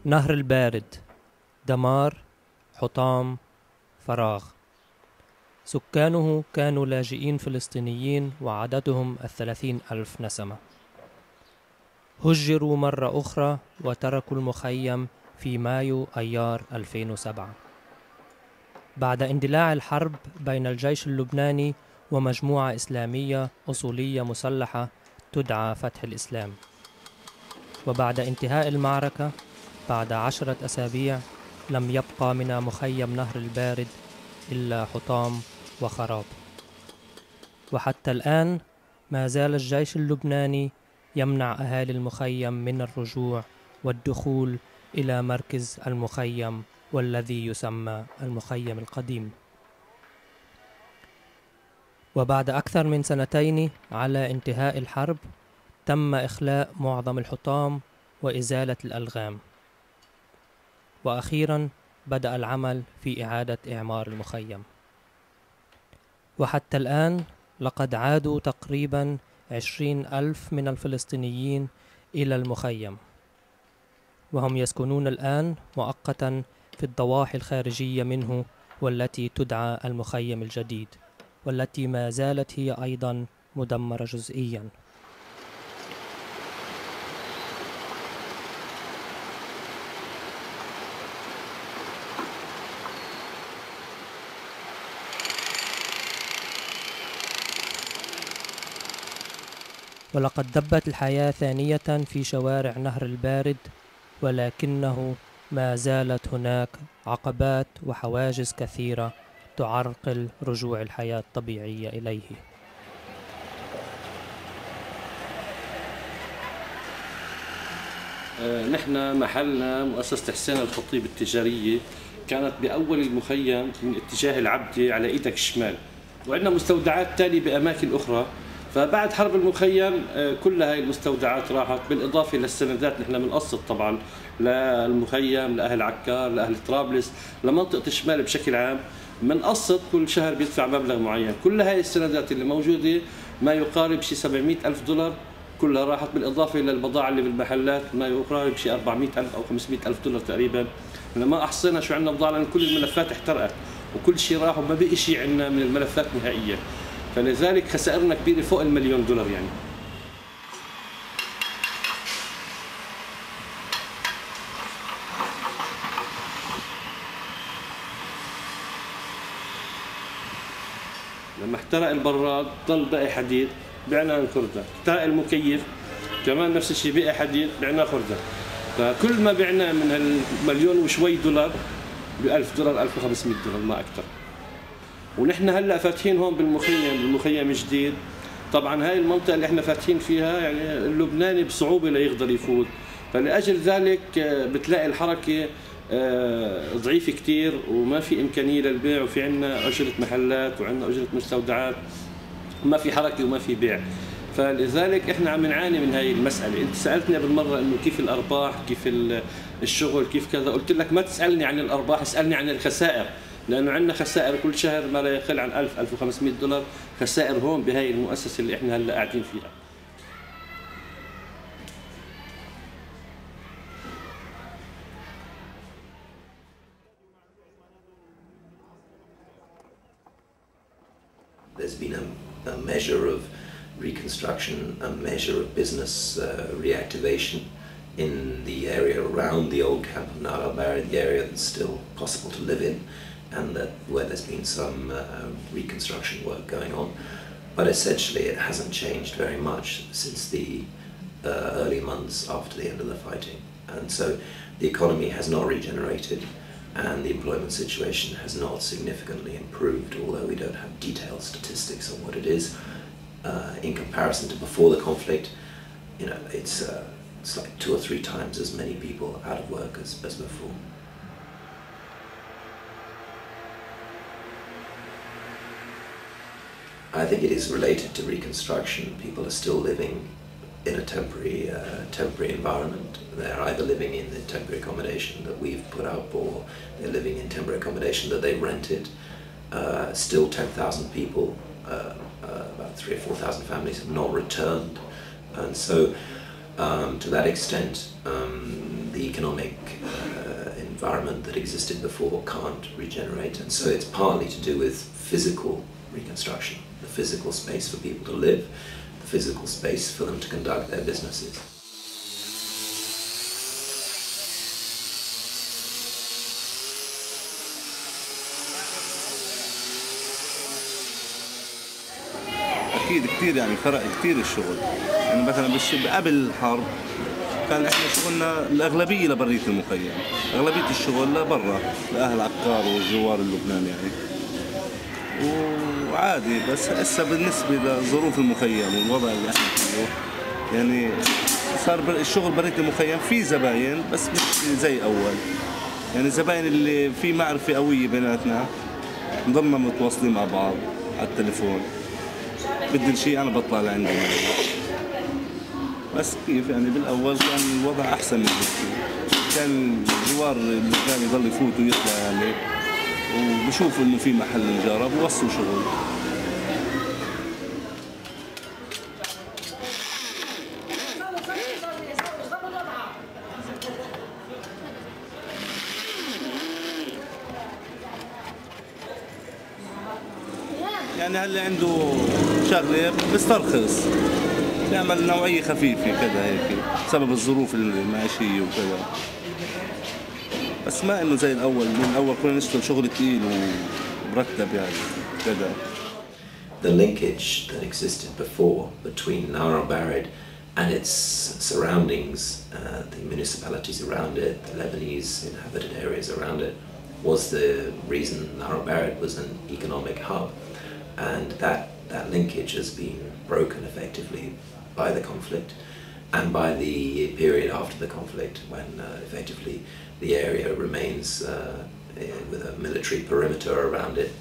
نهر البارد، دمار، حطام، فراغ. سكانه كانوا لاجئين فلسطينيين وعددهم 30,000 نسمة. هجروا مرة أخرى وتركوا المخيم في مايو أيار 2007 بعد اندلاع الحرب بين الجيش اللبناني ومجموعة إسلامية أصولية مسلحة تدعى فتح الإسلام. وبعد انتهاء المعركة بعد 10 أسابيع لم يبقى من مخيم نهر البارد إلا حطام وخراب. وحتى الآن ما زال الجيش اللبناني يمنع أهالي المخيم من الرجوع والدخول إلى مركز المخيم والذي يسمى المخيم القديم. وبعد أكثر من 2 على انتهاء الحرب تم إخلاء معظم الحطام وإزالة الألغام. وأخيراً بدأ العمل في إعادة إعمار المخيم. وحتى الآن لقد عادوا تقريباً 20,000 من الفلسطينيين إلى المخيم، وهم يسكنون الآن مؤقتاً في الضواحي الخارجية منه والتي تدعى المخيم الجديد، والتي ما زالت هي أيضاً مدمرة جزئياً. ولقد دبت الحياة ثانية في شوارع نهر البارد، ولكنه ما زالت هناك عقبات وحواجز كثيرة تعرقل رجوع الحياة الطبيعية إليه. نحن محلنا مؤسسة حسين الخطيب التجارية، كانت بأول المخيم من اتجاه العبدة على إيدك الشمال، وعندنا مستودعات تالية بأماكن أخرى. فبعد حرب المخيم كل هاي المستودعات راحت، بالإضافة للسندات. نحن بنقسط طبعا للمخيم، لأهل عكار، لأهل طرابلس، لمنطقة الشمال بشكل عام. بنقسط كل شهر بيدفع مبلغ معين. كل هاي السندات اللي موجودة ما يقارب شي 700,000 دولار كلها راحت، بالإضافة للبضاعة اللي بالمحلات ما يقارب شي 400,000 أو 500,000 دولار تقريبا. لما أحصينا شو عندنا بضاعة، لأن كل الملفات احترقت وكل شيء راح وما بقي شيء عندنا من الملفات نهائيا. فلذلك خسائرنا كبيرة فوق $1,000,000 يعني. لما احترق البراد ضل باقي حديد، بعناه الخردة. احترق المكيف كمان نفس الشيء، بقي حديد، بعناه خردة. فكل ما بعناه من هالمليون وشوي دولار ب$1,000 $1,500 ما أكثر. ونحن هلا فاتحين هون بالمخيم جديد. طبعا هاي المنطقة اللي احنا فاتحين فيها يعني اللبناني بصعوبة ليقدر يفوت، فلأجل ذلك بتلاقي الحركة ضعيفة كتير وما في إمكانية للبيع، وفي عنا أجرة محلات وعنا أجرة مستودعات، ما في حركة وما في بيع. فلذلك احنا عم نعاني من هاي المسألة. انت سألتني بالمرة انه كيف الأرباح، كيف الشغل، كيف كذا. قلت لك ما تسألني عن الأرباح، اسألني عن الخسائر، لأنه عندنا خسائر كل شهر ما لا يقل عن $1,000-1,500 خسائر هون بهاي المؤسسة اللي احنا هلا قاعدين فيها. There's been a measure of reconstruction, a measure of business reactivation in the area around the old camp of Nahr al-Barid, the area that's still possible to live in, and that where there's been some reconstruction work going on. But essentially it hasn't changed very much since the early months after the end of the fighting. And so the economy has not regenerated, and the employment situation has not significantly improved, although we don't have detailed statistics on what it is. In comparison to before the conflict, you know, it's like 2 or 3 times as many people out of work as before. I think it is related to reconstruction. People are still living in a temporary environment. They're either living in the temporary accommodation that we've put up, or they're living in temporary accommodation that they rented. Still 10,000 people, about 3,000 or 4,000 families have not returned, and so To that extent, the economic environment that existed before can't regenerate, and so it's partly to do with physical reconstruction, the physical space for people to live, the physical space for them to conduct their businesses. أكيد كثير يعني فرق كثير الشغل، يعني مثلا قبل الحرب كان احنا شغلنا الأغلبية لبرية المخيم، أغلبية الشغل لبرا لأهل عكار والجوار اللبناني يعني، وعادي. بس هسه بالنسبة لظروف المخيم والوضع اللي احنا فيه يعني صار الشغل برية المخيم في زباين بس مش زي أول، يعني الزباين اللي في معرفة قوية بيناتنا نضلنا متواصلين مع بعض على التليفون، بدي شيء أنا بطلع لعندهم. بس كيف يعني بالأول كان الوضع أحسن من كده، كان الجوار اللبناني يضل يفوت ويطلع يعني، وبشوفوا إنه في محل نجارة بوصلوا شغل. يعني هلا عنده شغله بيسترخص، بيعمل نوعيه خفيفه كذا هيك بسبب الظروف المعيشيه وكذا، بس ما انه زي الاول. من الاول كنا نشتغل شغل ثقيل ومرتب يعني كذا. The linkage that existed before between Nahr al-Bared and its surroundings, the municipalities around it, the Lebanese inhabited areas around it, was the reason Nahr al-Bared was an economic hub. And that linkage has been broken effectively by the conflict and by the period after the conflict, when effectively the area remains with a military perimeter around it,